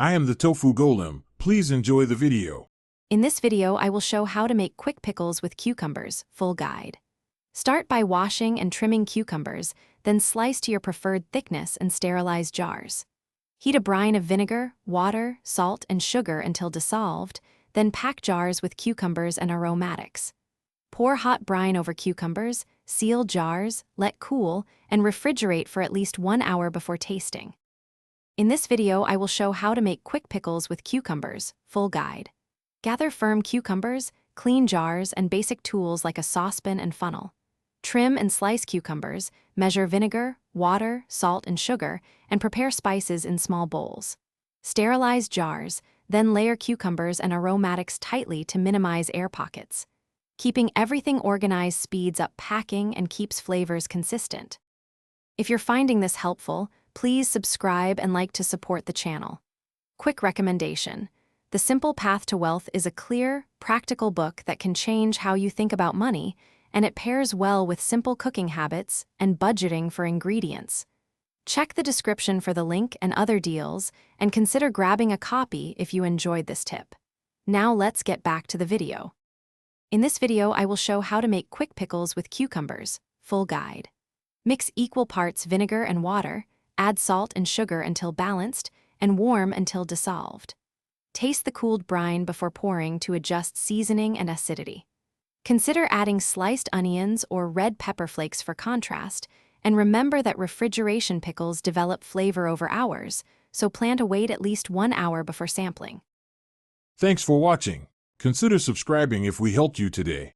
I am the Tofu Golem. Please enjoy the video. In this video, I will show how to make quick pickles with cucumbers, full guide. Start by washing and trimming cucumbers, then slice to your preferred thickness and sterilize jars. Heat a brine of vinegar, water, salt, and sugar until dissolved, then pack jars with cucumbers and aromatics. Pour hot brine over cucumbers, seal jars, let cool, and refrigerate for at least 1 hour before tasting. In this video, I will show how to make quick pickles with cucumbers, full guide. Gather firm cucumbers, clean jars, and basic tools like a saucepan and funnel. Trim and slice cucumbers, measure vinegar, water, salt, and sugar, and prepare spices in small bowls. Sterilize jars, then layer cucumbers and aromatics tightly to minimize air pockets. Keeping everything organized speeds up packing and keeps flavors consistent. If you're finding this helpful, please subscribe and like to support the channel. Quick recommendation: The Simple Path to Wealth is a clear, practical book that can change how you think about money, and it pairs well with simple cooking habits and budgeting for ingredients. Check the description for the link and other deals, and consider grabbing a copy if you enjoyed this tip. Now let's get back to the video. In this video, I will show how to make quick pickles with cucumbers, full guide. Mix equal parts vinegar and water, add salt and sugar until balanced, and warm until dissolved. Taste the cooled brine before pouring to adjust seasoning and acidity. Consider adding sliced onions or red pepper flakes for contrast, and remember that refrigeration pickles develop flavor over hours, so plan to wait at least 1 hour before sampling. Thanks for watching. Consider subscribing if we helped you today.